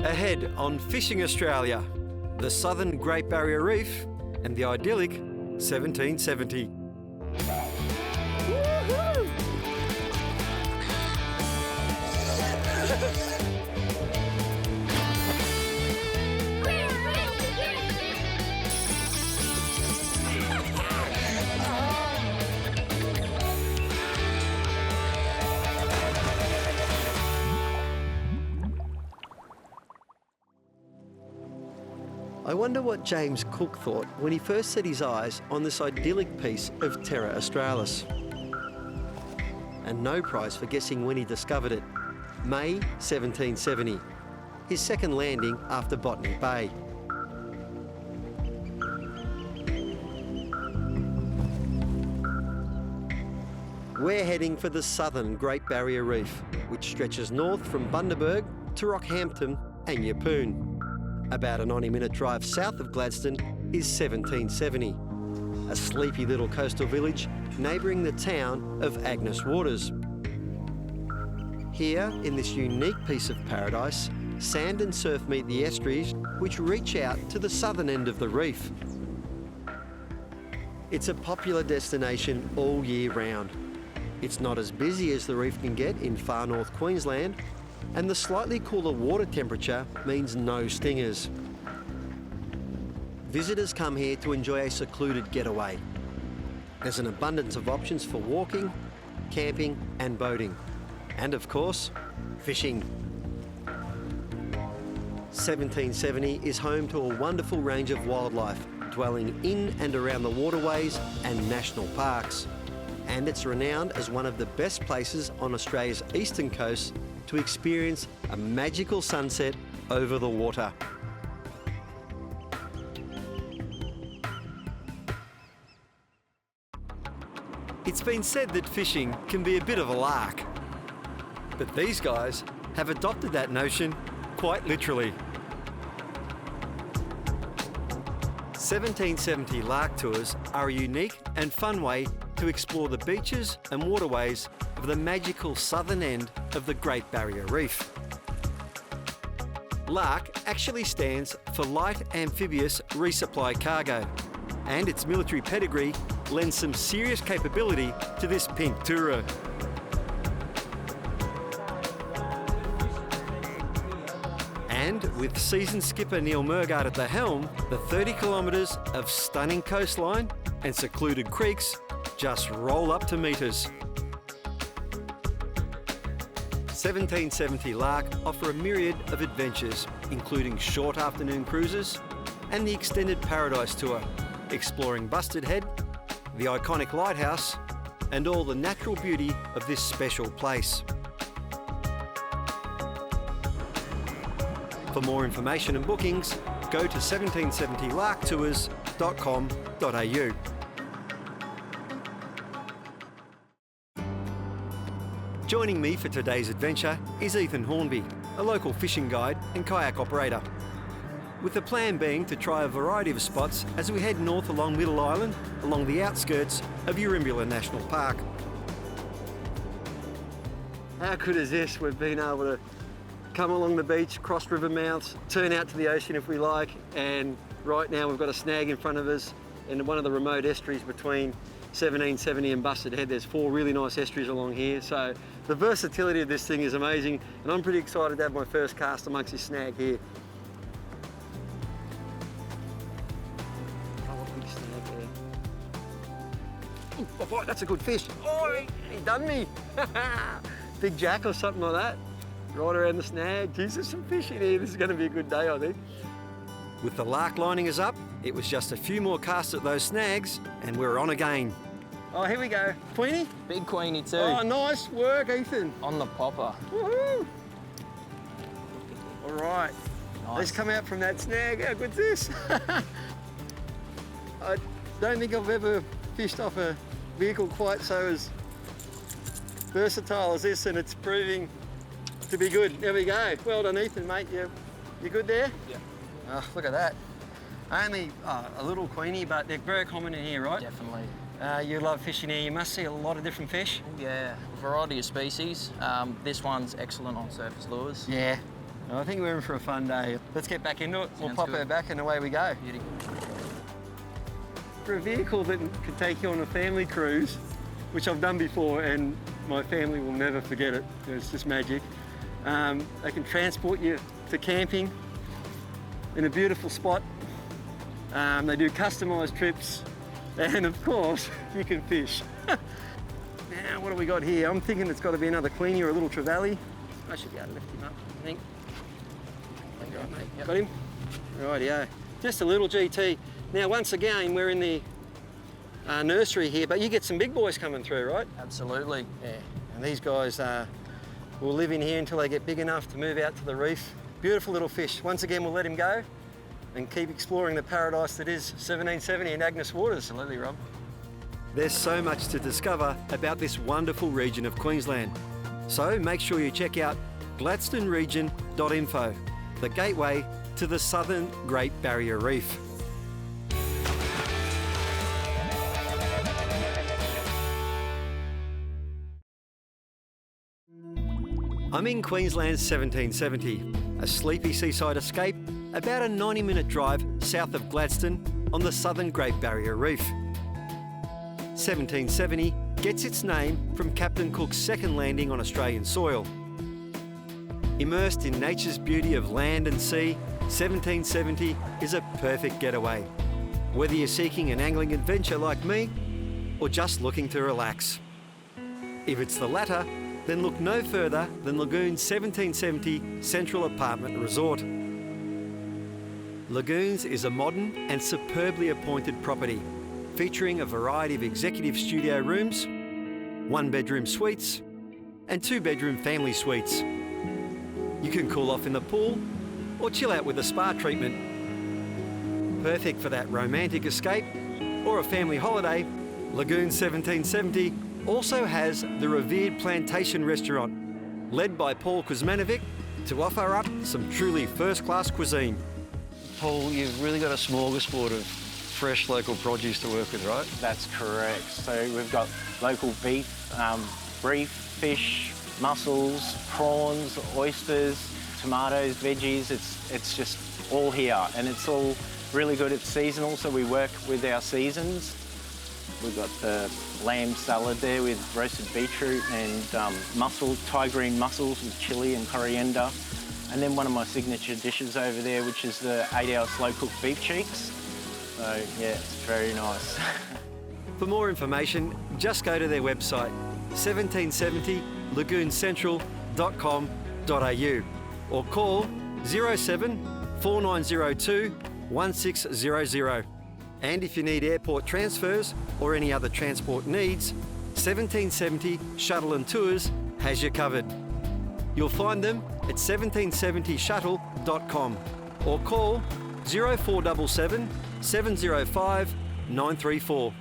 Ahead on Fishing Australia, the southern Great Barrier Reef and the idyllic 1770. I wonder what James Cook thought when he first set his eyes on this idyllic piece of Terra Australis. And no prize for guessing when he discovered it. May 1770, his second landing after Botany Bay. We're heading for the southern Great Barrier Reef, which stretches north from Bundaberg to Rockhampton and Yeppoon. About a 90-minute drive south of Gladstone is 1770, a sleepy little coastal village neighbouring the town of Agnes Waters. Here, in this unique piece of paradise, sand and surf meet the estuaries which reach out to the southern end of the reef. It's a popular destination all year round. It's not as busy as the reef can get in far north Queensland, and the slightly cooler water temperature means no stingers. Visitors come here to enjoy a secluded getaway. There's an abundance of options for walking, camping and boating. And of course, fishing. 1770 is home to a wonderful range of wildlife, dwelling in and around the waterways and national parks. And it's renowned as one of the best places on Australia's eastern coast to experience a magical sunset over the water. It's been said that fishing can be a bit of a lark, but these guys have adopted that notion quite literally. 1770 Lark tours are a unique and fun way to explore the beaches and waterways of the magical southern end of the Great Barrier Reef. Lark actually stands for Light Amphibious Resupply Cargo, and its military pedigree lends some serious capability to this pink tourer. And with seasoned skipper Neil Murgard at the helm, the 30 kilometres of stunning coastline and secluded creeks just roll up to meet us. 1770 Lark offer a myriad of adventures, including short afternoon cruises and the extended Paradise Tour, exploring Busted Head, the iconic lighthouse, and all the natural beauty of this special place. For more information and bookings, go to 1770larktours.com.au. Joining me for today's adventure is Ethan Hornby, a local fishing guide and kayak operator, with the plan being to try a variety of spots as we head north along Middle Island, along the outskirts of Urimbula National Park. How good is this? We've been able to come along the beach, cross river mouths, turn out to the ocean if we like, and right now we've got a snag in front of us in one of the remote estuaries between 1770 and Busted Head. There's 4 really nice estuaries along here, so the versatility of this thing is amazing, and I'm pretty excited to have my first cast amongst this snag here. Oh, a big snag there. Oh, boy, that's a good fish. Oh, he done me. Big jack or something like that. Right around the snag. Geez, there's some fish in here. This is going to be a good day, I think. With the Lark lining us up, it was just a few more casts at those snags, and we're on again. Oh, here we go. Queenie? Big Queenie too. Oh, nice work, Ethan. On the popper. Woohoo! All right. Nice. Let's come out from that snag. How good's this? I don't think I've ever fished off a vehicle quite so as versatile as this, and it's proving to be good. There we go. Well done, Ethan, mate. You good there? Yeah. Oh, look at that. Only a little Queenie, but they're very common in here, right? Definitely. You love fishing here. You must see a lot of different fish. Yeah, a variety of species. This one's excellent on surface lures. Yeah. I think we're in for a fun day. Let's get back into it. We'll pop her back and away we go. Beauty. For a vehicle that can take you on a family cruise, which I've done before and my family will never forget it, it's just magic. They can transport you to camping in a beautiful spot. They do customised trips and of course you can fish. Now what do we got here? I'm thinking it's got to be another Queenie or a little Trevally. I should be able to lift him up, I think. Right, mate. Yep. Got him? Rightio. Just a little GT. Now once again we're in the nursery here, but you get some big boys coming through, right? Absolutely. Yeah, and these guys will live in here until they get big enough to move out to the reef. Beautiful little fish. Once again, we'll let him go and keep exploring the paradise that is 1770 and Agnes Waters. Absolutely, Rob. There's so much to discover about this wonderful region of Queensland. So make sure you check out gladstoneregion.info, the gateway to the southern Great Barrier Reef. I'm in Queensland's 1770, a sleepy seaside escape about a 90-minute drive south of Gladstone on the southern Great Barrier Reef. 1770 gets its name from Captain Cook's second landing on Australian soil. Immersed in nature's beauty of land and sea, 1770 is a perfect getaway, whether you're seeking an angling adventure like me or just looking to relax. If it's the latter, then look no further than Lagoon's 1770 Central Apartment Resort. Lagoons is a modern and superbly appointed property, featuring a variety of executive studio rooms, one-bedroom suites, and two-bedroom family suites. You can cool off in the pool or chill out with a spa treatment. Perfect for that romantic escape or a family holiday, Lagoon 1770 also has the revered Plantation restaurant, led by Paul Kuzmanovic, to offer up some truly first-class cuisine. Paul, you've really got a smorgasbord of fresh local produce to work with, right? That's correct. So we've got local beef, beef, fish, mussels, prawns, oysters, tomatoes, veggies. It's just all here, and it's all really good. It's seasonal, so we work with our seasons. We've got the lamb salad there with roasted beetroot and Thai green mussels with chilli and coriander. And then one of my signature dishes over there, which is the 8-hour slow-cooked beef cheeks. So, yeah, it's very nice. For more information, just go to their website, 1770lagooncentral.com.au or call 07 4902 1600. And if you need airport transfers or any other transport needs, 1770 Shuttle and Tours has you covered. You'll find them at 1770shuttle.com or call 0477 705 934.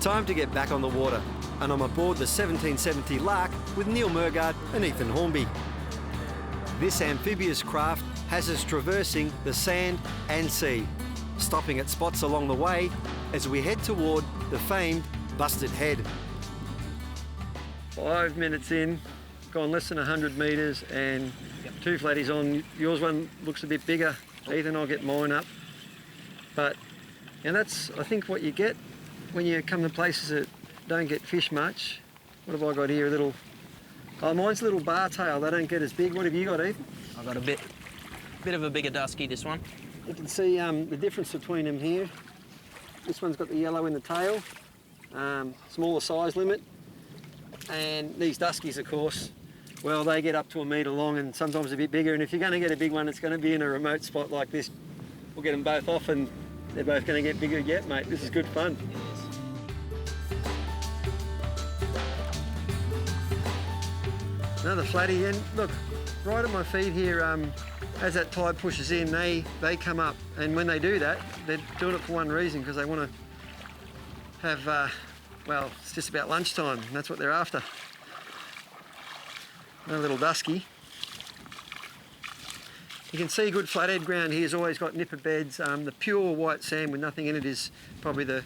Time to get back on the water, and I'm aboard the 1770 Lark with Neil Murgard and Ethan Hornby. This amphibious craft has us traversing the sand and sea, stopping at spots along the way as we head toward the famed Busted Head. 5 minutes in, gone less than 100 metres and two flatties on. Yours one looks a bit bigger. Ethan, I'll get mine up. And that's, I think, what you get when you come to places that don't get fish much. What have I got here? Mine's a little bar tail. They don't get as big. What have you got, Ethan? I've got a bit of a bigger dusky, this one. You can see the difference between them here. This one's got the yellow in the tail, smaller size limit. And these duskies, of course, well, they get up to 1 metre long and sometimes a bit bigger. And if you're going to get a big one, it's going to be in a remote spot like this. We'll get them both off and they're both going to get bigger yet, mate. This is good fun. Another flatty, and look, right at my feet here, as that tide pushes in, they come up. And when they do that, they're doing it for one reason, because they want to have, well, it's just about lunchtime, and that's what they're after. Another little dusky. You can see good flathead ground here has always got nipper beds. The pure white sand with nothing in it is probably the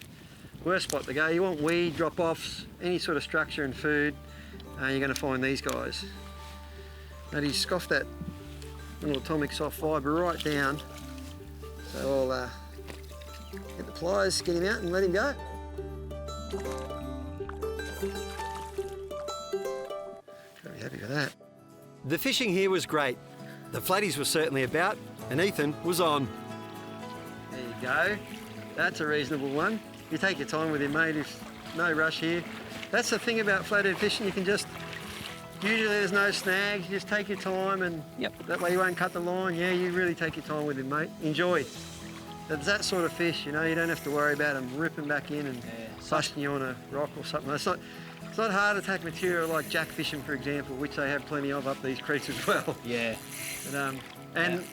worst spot to go. You want weed, drop-offs, any sort of structure and food, you're going to find these guys. And he scoffed that little atomic soft fibre right down. So I'll get the pliers, get him out and let him go. Very happy with that. The fishing here was great. The flatties were certainly about, and Ethan was on. There you go. That's a reasonable one. You take your time with him, mate. There's no rush here. That's the thing about flathead fishing. You can just, usually there's no snags. You just take your time, and that way you won't cut the line. Yeah, you really take your time with him, mate. Enjoy. It's that sort of fish, you know. You don't have to worry about them ripping back in and busting you on a rock or something. It's not hard to take material like jack fishing, for example, which they have plenty of up these creeks as well. Yeah. But, and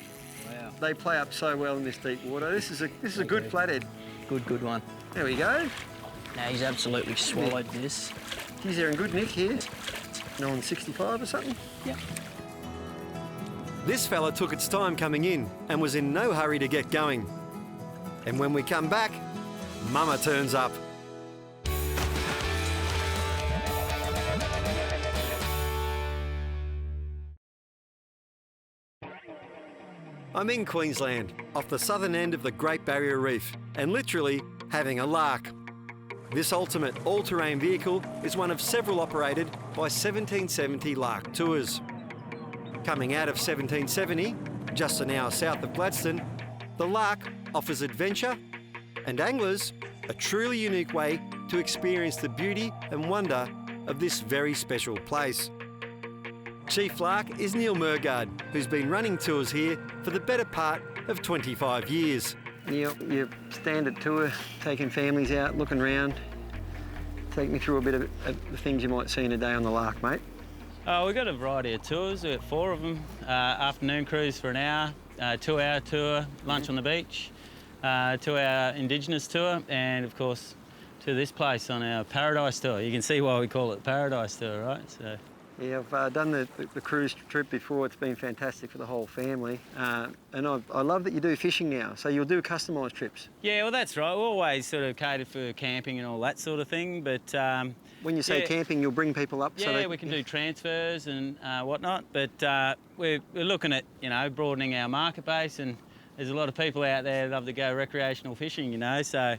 they play up so well in this deep water. This is a good flathead. Good one. There we go. Now he's absolutely swallowed this. Geez, they're in good nick here. On 65 or something? Yep. This fella took its time coming in and was in no hurry to get going. And when we come back, Mama turns up. I'm in Queensland, off the southern end of the Great Barrier Reef, and literally having a lark. This ultimate all-terrain vehicle is one of several operated by 1770 Lark Tours. Coming out of 1770, just an hour south of Gladstone, the Lark offers adventure and anglers a truly unique way to experience the beauty and wonder of this very special place. Chief Lark is Neil Murgard, who's been running tours here for the better part of 25 years. Neil, your standard tour, taking families out, looking around. Take me through a bit of the things you might see in a day on the Lark, mate. We've got a variety of tours. We've got 4 of them. Afternoon cruise for an hour, 2-hour tour, lunch on the beach, 2-hour Indigenous tour, and of course to this place on our Paradise tour. You can see why we call it Paradise tour, right? So. Yeah, I've done the cruise trip before. It's been fantastic for the whole family. And I love that you do fishing now. So you'll do customised trips. Yeah, well, that's right. We always sort of cater for camping and all that sort of thing. But when you say camping, you'll bring people up. Yeah, so we can do transfers and whatnot. But we're looking at, you know, broadening our market base. And there's a lot of people out there that love to go recreational fishing, you know. So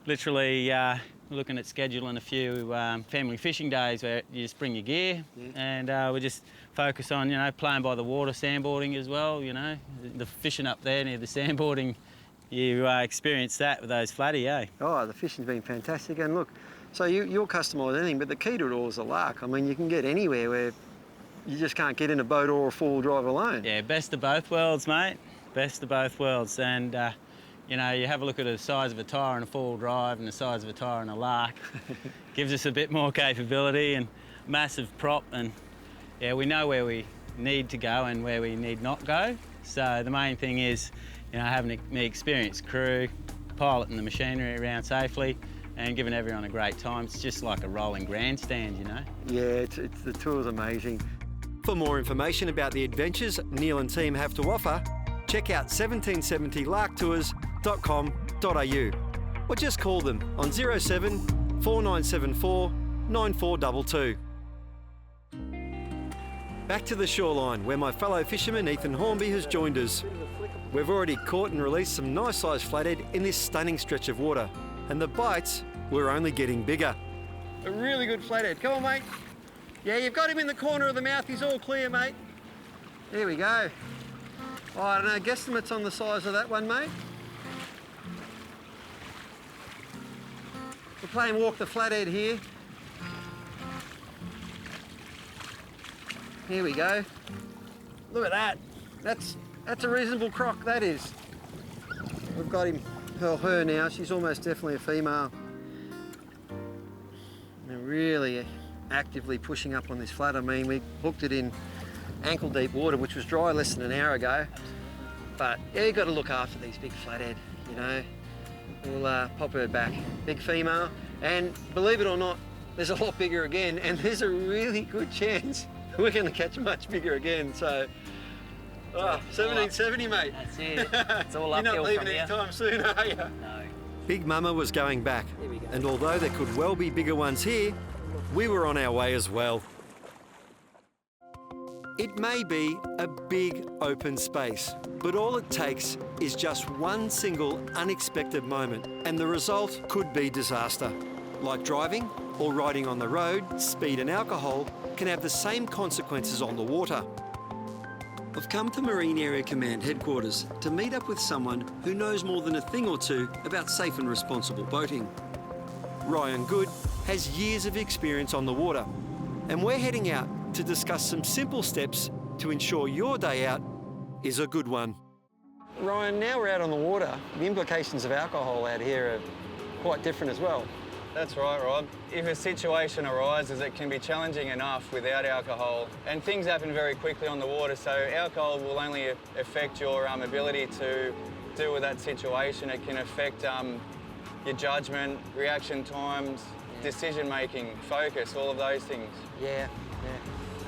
literally, we're looking at scheduling a few family fishing days where you just bring your gear and we just focus on, you know, playing by the water, sandboarding as well, you know. The fishing up there near the sandboarding, you experience that with those flatty, eh? Oh, the fishing's been fantastic. And look, so you'll customise anything, but the key to it all is the Lark. I mean, you can get anywhere where you just can't get in a boat or a four-wheel drive alone. Yeah, best of both worlds, mate. Best of both worlds. And you know, you have a look at the size of a tyre in a four-wheel drive and the size of a tyre in a Lark. Gives us a bit more capability and massive prop, and yeah, we know where we need to go and where we need not go. So the main thing is, you know, having an experienced crew, piloting the machinery around safely and giving everyone a great time. It's just like a rolling grandstand, you know. Yeah, the tour's amazing. For more information about the adventures Neil and team have to offer, check out 1770larktours.com.au or just call them on 07 4974 9422. Back to the shoreline where my fellow fisherman Ethan Hornby has joined us. We've already caught and released some nice sized flathead in this stunning stretch of water, and the bites were only getting bigger. A really good flathead. Come on, mate. Yeah, you've got him in the corner of the mouth. He's all clear, mate. There we go. Oh, I don't know, guesstimates on the size of that one, mate. We're playing walk the flathead here. Here we go. Look at that. That's a reasonable croc, that is. We've got him, her now. She's almost definitely a female. They're really actively pushing up on this flat. I mean, we hooked it in ankle deep water, which was dry less than an hour ago. But yeah, you've got to look after these big flathead, you know. We'll pop her back. Big female, and believe it or not, there's a lot bigger again, and there's a really good chance we're going to catch much bigger again. So, 1770, mate. That's it. It's all uphill. You're not leaving anytime soon, are you? No. Big Mama was going back, and although there could well be bigger ones here, we were on our way as well. It may be a big open space, but all it takes is just one single unexpected moment, and the result could be disaster. Like driving or riding on the road, speed and alcohol can have the same consequences on the water. I've come to Marine Area Command headquarters to meet up with someone who knows more than a thing or two about safe and responsible boating. Ryan Good has years of experience on the water, and we're heading out to discuss some simple steps to ensure your day out is a good one. Ryan, now we're out on the water, the implications of alcohol out here are quite different as well. That's right, Rob. If a situation arises, it can be challenging enough without alcohol, and things happen very quickly on the water, so alcohol will only affect your ability to deal with that situation. It can affect your judgment, reaction times, decision-making, focus, all of those things. Yeah.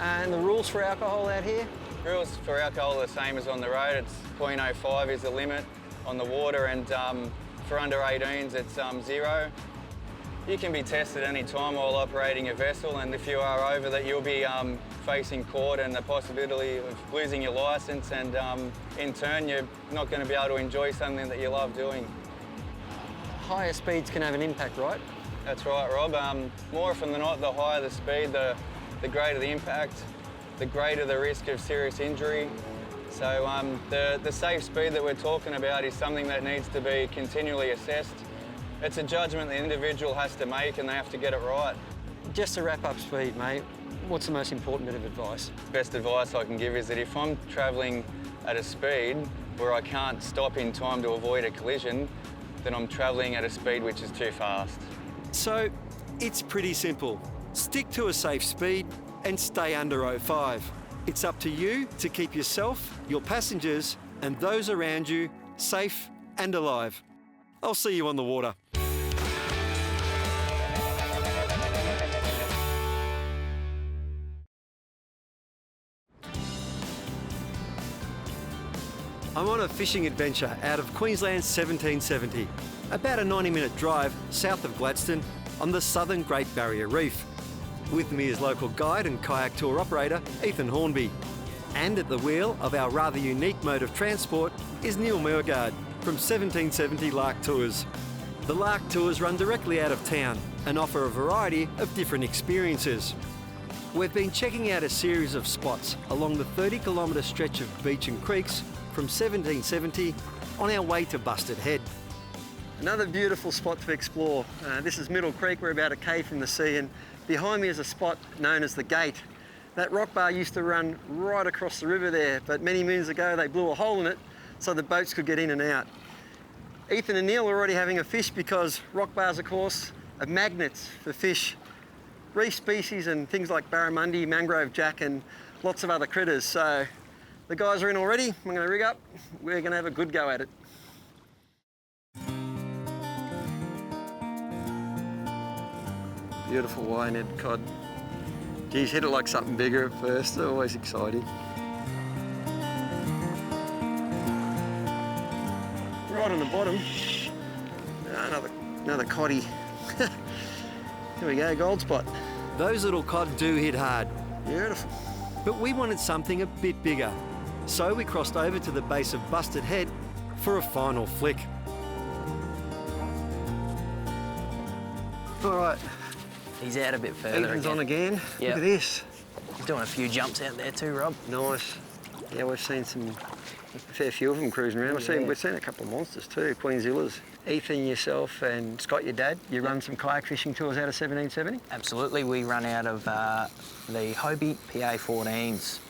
And the rules for alcohol out here? Rules for alcohol are the same as on the road. It's 0.05 is the limit on the water, and for under 18s, it's 0. You can be tested any time while operating a vessel, and if you are over that, you'll be facing court and the possibility of losing your licence, and in turn, you're not going to be able to enjoy something that you love doing. Higher speeds can have an impact, right? That's right, Rob. More often than not, the higher the speed, the greater the impact, the greater the risk of serious injury. So the safe speed that we're talking about is something that needs to be continually assessed. It's a judgment the individual has to make, and they have to get it right. Just to wrap up speed, mate, what's the most important bit of advice? Best advice I can give is that if I'm travelling at a speed where I can't stop in time to avoid a collision, then I'm travelling at a speed which is too fast. So, it's pretty simple. Stick to a safe speed and stay under 05. It's up to you to keep yourself, your passengers, and those around you safe and alive. I'll see you on the water. I'm on a fishing adventure out of Queensland's 1770, about a 90-minute drive south of Gladstone on the southern Great Barrier Reef. With me is local guide and kayak tour operator Ethan Hornby. And at the wheel of our rather unique mode of transport is Neil Murgard from 1770 Lark Tours. The Lark Tours run directly out of town and offer a variety of different experiences. We've been checking out a series of spots along the 30-kilometre stretch of beach and creeks from 1770 on our way to Busted Head. Another beautiful spot to explore. This is Middle Creek. We're about a K from the sea, and behind me is a spot known as the Gate. That rock bar used to run right across the river there, but many moons ago they blew a hole in it so the boats could get in and out. Ethan and Neil are already having a fish because rock bars, of course, are magnets for fish, reef species and things like barramundi, mangrove jack and lots of other critters. So the guys are in already. I'm going to rig up. We're going to have a good go at it. Beautiful wire-net cod. Geez, hit it like something bigger at first. They're always exciting. Right on the bottom. Another coddy. Here we go, gold spot. Those little cod do hit hard. Beautiful. But we wanted something a bit bigger. So we crossed over to the base of Busted Head for a final flick. All right. He's out a bit further. Ethan's on again. Yep. Look at this. He's doing a few jumps out there too, Rob. Nice. Yeah, we've seen a fair few of them cruising around. We've seen a couple of monsters too, Queenzillas. Ethan, yourself and Scott, your dad, you run some kayak fishing tours out of 1770? Absolutely. We run out of the Hobie PA14s.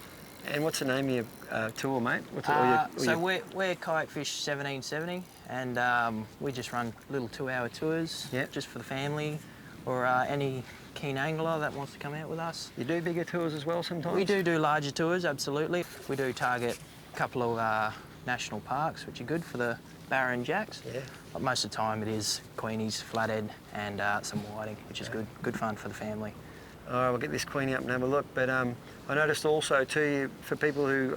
And what's the name of your tour, mate? We're Kayak Fish 1770, and we just run little 2-hour tours, just for the family, or any keen angler that wants to come out with us. You do bigger tours as well sometimes? We do larger tours, absolutely. We do target a couple of national parks, which are good for the barra and jacks. Yeah. But most of the time it is Queenies, flathead, and some whiting, which is good fun for the family. All right, we'll get this Queenie up and have a look. But I noticed also too, for people who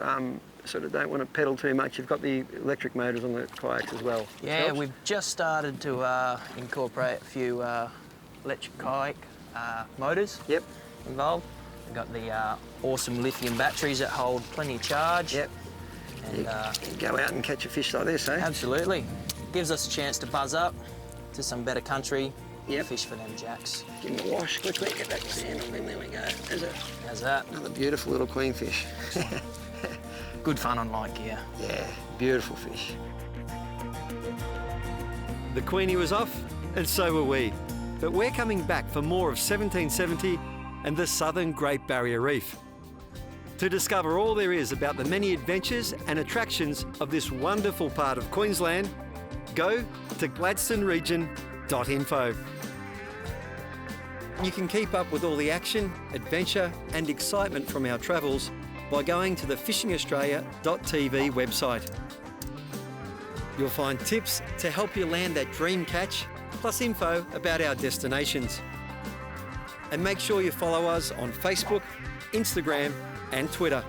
sort of don't want to pedal too much, you've got the electric motors on the kayaks as well. Yeah, we've just started to incorporate a few electric kayak motors involved. We've got the awesome lithium batteries that hold plenty of charge. Yep. And, You go out and catch a fish like this, eh? absolutely. Gives us a chance to buzz up to some better country, Yep. fish for them jacks. Give them a wash quickly, get that sand on them, there we go. There's How's that? another beautiful little queenfish. Good fun on light gear. Yeah, beautiful fish. The Queenie was off, and so were we. But we're coming back for more of 1770 and the Southern Great Barrier Reef. To discover all there is about the many adventures and attractions of this wonderful part of Queensland, go to gladstoneregion.info. You can keep up with all the action, adventure and excitement from our travels by going to the fishingaustralia.tv website. You'll find tips to help you land that dream catch, plus info about our destinations. And make sure you follow us on Facebook, Instagram and Twitter.